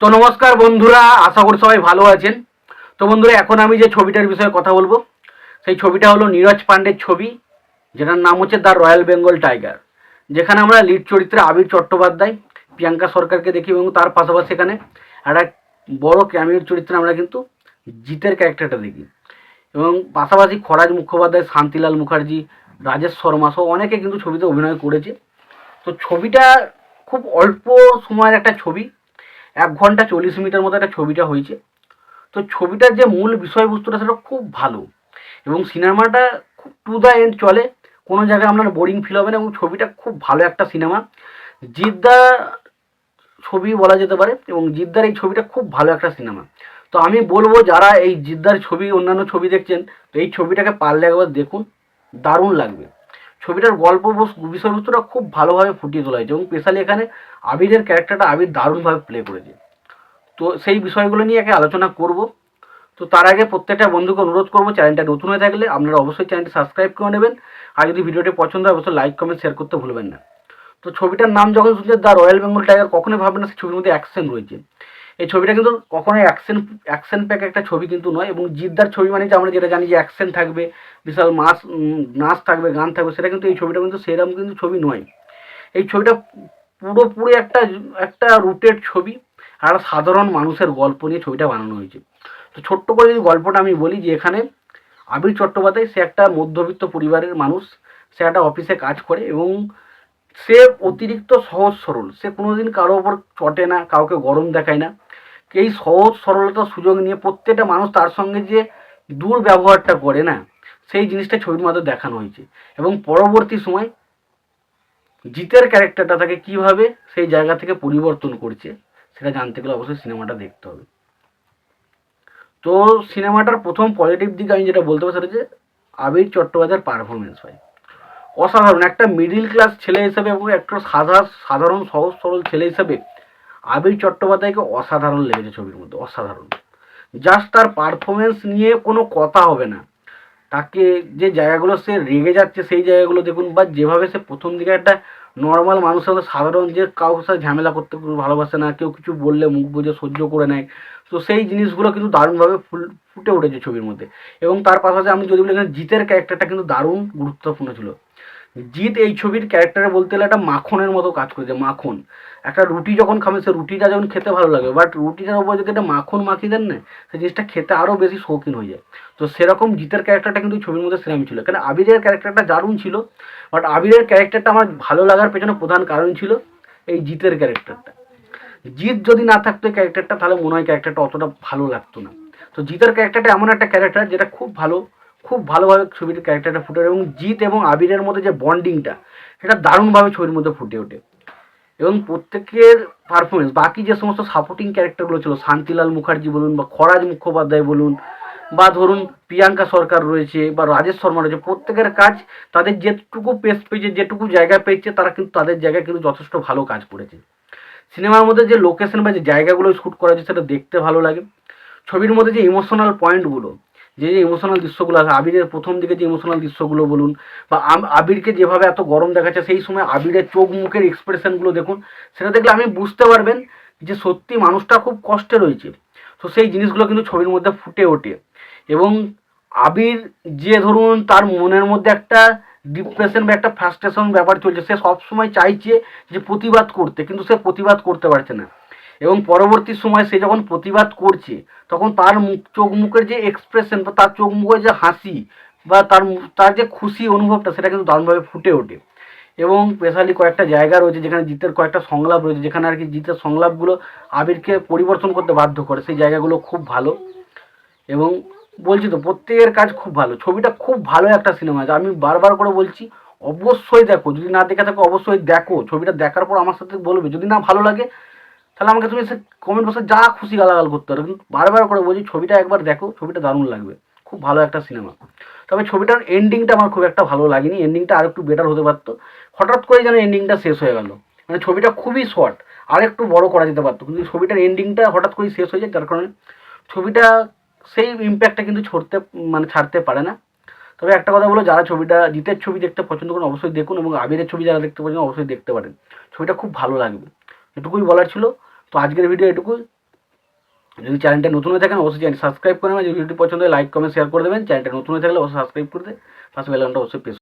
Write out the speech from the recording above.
তো নমস্কার বন্ধুরা, আশা করি সবাই ভালো আছেন। তো বন্ধুরা, এখন আমি যে ছবিটার বিষয়ে কথা বলবো সেই ছবিটা হলো নীরজ পান্ডের ছবি, যেটার নাম হচ্ছে দ্য রয়্যাল বেঙ্গল টাইগার। যেখানে আমরা লিড চরিত্রে আবির চট্টোপাধ্যায়, প্রিয়াঙ্কা সরকারকে দেখি এবং তার পাশাপাশি এখানে একটা বড় ক্যামিওর চরিত্রে আমরা কিন্তু জিতের ক্যারেক্টারটা দেখি এবং পাশাপাশি খরাজ মুখোপাধ্যায়, শান্তিলাল মুখার্জি, রাজেশ শর্মা সহ অনেকে কিন্তু ছবিতে অভিনয় করেছে। তো ছবিটা খুব অল্প সময়ের একটা ছবি, 1 ঘন্টা 40 মিনিটের মতো একটা ছবিটা হয়েছে। তো ছবিটার যে মূল বিষয়বস্তুটা সেটা খুব ভালো এবং সিনেমাটা খুব টু দ্য এন্ড চলে, কোনো জায়গায় আপনার বোরিং ফিল হবে না এবং ছবিটা খুব ভালো একটা সিনেমা। জিদ্দা ছবি বলা যেতে পারে এবং জিদ্দার এই ছবিটা খুব ভালো একটা সিনেমা। তো আমি বলবো যারা এই জিদ্দার ছবি অন্যান্য ছবি দেখছেন, তো এই ছবিটাকে পারলে একবার দেখুন, দারুণ লাগবে। ছবিটার গল্প বিষয়বস্তুটা খুব ভালোভাবে ফুটিয়ে তোলা হয়েছে এবং স্পেশালি এখানে আবিরের ক্যারেক্টারটা আবির দারুণভাবে প্লে করেছে। তো সেই বিষয়গুলো নিয়ে একে আলোচনা করব। তো তার আগে প্রত্যেকটা বন্ধুকে অনুরোধ করবো, চ্যানেলটা নতুন হয়ে থাকলে আপনারা অবশ্যই চ্যানেলটি সাবস্ক্রাইব করে নেবেন, আর যদি ভিডিওটি পছন্দ হয় অবশ্যই লাইক কমেন্ট শেয়ার করতে ভুলবেন না। তো ছবিটার নাম যখন শুনছে দ্য রয়্যাল বেঙ্গল টাইগার, কখনোই ভাববেন না সেই ছবির মধ্যে অ্যাকশন রয়েছে। এই ছবিটা কিন্তু কখনোই অ্যাকশন প্যাক একটা ছবি কিন্তু নয় এবং জিদ্দার ছবি মানে যে আমরা যেটা জানি যে অ্যাকশন থাকবে, বিশাল নাচ থাকবে, গান থাকবে, সেটা কিন্তু এই ছবিটা কিন্তু সেরকম কিন্তু ছবি নয়। এই ছবিটা পুরোপুরি একটা একটা রুটেড ছবি, আর একটা সাধারণ মানুষের গল্প নিয়ে ছবিটা বানানো হয়েছে। তো ছোট্ট করে যদি গল্পটা আমি বলি, যে এখানে আবির চট্টোপাধ্যায় সে একটা মধ্যবিত্ত পরিবারের মানুষ, সে একটা অফিসে কাজ করে এবং সে অতিরিক্ত সহজ সরল, সে কোনোদিন কারো ওপর চটে না, কাউকে গরম দেখায় না। এই সহজ সরলতার সুযোগ নিয়ে প্রত্যেকটা মানুষ তার সঙ্গে যে দুর্ব্যবহারটা করে না, সেই জিনিসটা ছবির মধ্যে দেখানো হয়েছে এবং পরবর্তী সময় জিতের ক্যারেক্টারটা তাকে কীভাবে সেই জায়গা থেকে পরিবর্তন করছে সেটা জানতে গেলে অবশ্যই সিনেমাটা দেখতে হবে। তো সিনেমাটার প্রথম পজিটিভ দিক আমি যেটা বলতে পারি সেটা হচ্ছে আবির চট্টোপাধ্যায়ের পারফরমেন্স হয় অসাধারণ। একটা মিডিল ক্লাস ছেলে হিসেবে এবং একটা সাধারণ সহজ সরল ছেলে হিসেবে আবির চট্টোপাধ্যায়কে অসাধারণ লেগেছে ছবির মধ্যে, অসাধারণ। জাস্ট তার পারফরমেন্স নিয়ে কোনো কথা হবে না। তাকে যে জায়গাগুলো সে রেগে যাচ্ছে সেই জায়গাগুলো দেখুন, বা যেভাবে সে প্রথম দিকে একটা নর্মাল মানুষের মতো সাধারণ, যে কাউকে সাথে ঝামেলা করতে ভালোবাসে না, কেউ কিছু বললে মুখ বুঝে সহ্য করে নেয়, তো সেই জিনিসগুলো কিন্তু দারুণভাবে ফুটে উঠেছে ছবির মধ্যে। এবং তার পাশাপাশি আমি যদি বলি এখানে জিতের ক্যারেক্টারটা কিন্তু দারুণ গুরুত্বপূর্ণ ছিল। জিৎ এই ছবির ক্যারেক্টারে বলতে গেলে একটা মাখনের মতো কাজ করেছে, মাখন। একটা রুটি যখন খাবে সে রুটিটা যখন খেতে ভালো লাগে, বাট রুটিটার উপর যদি একটা মাখন মাখিয়ে দেন না, সেই জিনিসটা খেতে আরও বেশি শৌখিন হয়ে যায়। তো সেরকম জিতের ক্যারেক্টারটা কিন্তু ছবির মধ্যে সেরকম ছিল। কারণ আবিরের ক্যারেক্টারটা দারুণ ছিল, বাট আবিরের ক্যারেক্টারটা আমার ভালো লাগার পেছনে প্রধান কারণ ছিল এই জিতের ক্যারেক্টারটা। জিৎ যদি না থাকতো এই ক্যারেক্টারটা, তাহলে মনে হয় ক্যারেক্টারটা অতটা ভালো লাগতো না। তো জিতের ক্যারেক্টারটা এমন একটা ক্যারেক্টার যেটা খুব ভালো, খুব ভালোভাবে ছবির ক্যারেক্টারটা ফুটে, এবং জিৎ এবং আবিরের মধ্যে যে বন্ডিংটা সেটা দারুণভাবে ছবির মধ্যে ফুটে ওঠে। এবং প্রত্যেকের পারফরমেন্স, বাকি যে সমস্ত সাপোর্টিং ক্যারেক্টারগুলো ছিল, শান্তিলাল মুখার্জি বলুন বা খরাজ মুখোপাধ্যায় বলুন, বা ধরুন প্রিয়াঙ্কা সরকার রয়েছে বা রাজেশ শর্মা রয়েছে, প্রত্যেকের কাজ তাদের যেটুকু পেস পেয়েছে, যেটুকু জায়গা পেয়েছে, তারা কিন্তু তাদের জায়গায় কিন্তু যথেষ্ট ভালো কাজ করেছে। সিনেমার মধ্যে যে লোকেশন বা যে জায়গাগুলো শ্যুট করা হয়েছে সেটা দেখতে ভালো লাগে। ছবির মধ্যে যে ইমোশনাল পয়েন্টগুলো, যে ইমোশনাল দৃশ্যগুলো আছে, আবিরের প্রথম দিকে যে ইমোশনাল দৃশ্যগুলো বলুন, বা আবিরকে যেভাবে এত গরম দেখাচ্ছে, সেই সময় আবিরের চোখ মুখের এক্সপ্রেশনগুলো দেখুন, সেটা দেখলে আমি বুঝতে পারবেন যে সত্যি মানুষটা খুব কষ্টে রয়েছে। তো সেই জিনিসগুলো কিন্তু ছবির মধ্যে ফুটে ওঠে। এবং আবির যে ধরুন তার মনের মধ্যে একটা ডিপ্রেশন বা একটা ফ্রাস্ট্রেশন ব্যাপার চলছে, সে সবসময় চাইছে যে প্রতিবাদ করতে, কিন্তু সে প্রতিবাদ করতে পারছে না। এবং পরবর্তী সময় সে যখন প্রতিবাদ করছে, তখন তার চোখ মুখের যে এক্সপ্রেশন বা তার চোখ মুখের যে হাসি বা তার যে খুশি অনুভবটা, সেটা কিন্তু দারুণভাবে ফুটে ওঠে। এবং স্পেশালি কয়েকটা জায়গা রয়েছে যেখানে জিতের কয়েকটা সংলাপ রয়েছে, যেখানে আর কি জিতের সংলাপগুলো আবিরকে পরিবর্তন করতে বাধ্য করে, সেই জায়গাগুলো খুব ভালো। এবং বলছি তো প্রত্যেকের কাজ খুব ভালো, ছবিটা খুব ভালো একটা সিনেমা। আমি বারবার করে বলছি অবশ্যই দেখো, যদি না দেখে থাকো অবশ্যই দেখো। ছবিটা দেখার পর আমার সাথে বলবে, যদি না ভালো লাগে তাহলে আমাকে তুমি সে কমেন্ট বক্সে যা খুশি গালাগাল করতে পারো, কিন্তু বারবার করে বলছি ছবিটা একবার দেখো, ছবিটা দারুণ লাগবে, খুব ভালো একটা সিনেমা। তবে ছবিটার এন্ডিংটা আমার খুব একটা ভালো লাগেনি, এন্ডিংটা আর একটু বেটার হতে পারতো। হঠাৎ করে যেন এন্ডিংটা শেষ হয়ে গেল, মানে ছবিটা খুবই শর্ট, আর একটু বড় করা যেতে পারতো, কিন্তু ছবিটার এন্ডিংটা হঠাৎ করে শেষ হয়ে যায়, যার কারণে ছবিটা সেই ইম্প্যাক্টটা কিন্তু ছাড়তে পারে না। তবে একটা কথা বলো, যারা ছবিটা জিতের ছবি দেখতে পছন্দ করেন অবশ্যই দেখুন, এবং আবিরের ছবি যারা দেখতে পছন্দ অবশ্যই দেখতে পারেন, ছবিটা খুব ভালো লাগবে। এটুকুই বলার ছিল। তো আজকের ভিডিও এটুকুই। যদি চ্যানেলটা নতুন হয়ে থাকেন অবশ্যই চ্যানেল সাবস্ক্রাইব করে নেবেন, যদি ভিডিওটি পছন্দ হয় লাইক কমেন্ট শেয়ার করে দেবেন, চ্যানেলটা নতুন হয়ে থাকলে অবশ্যই সাবস্ক্রাইব করে পাশে বেল আইকনটা অবশ্যই প্রেস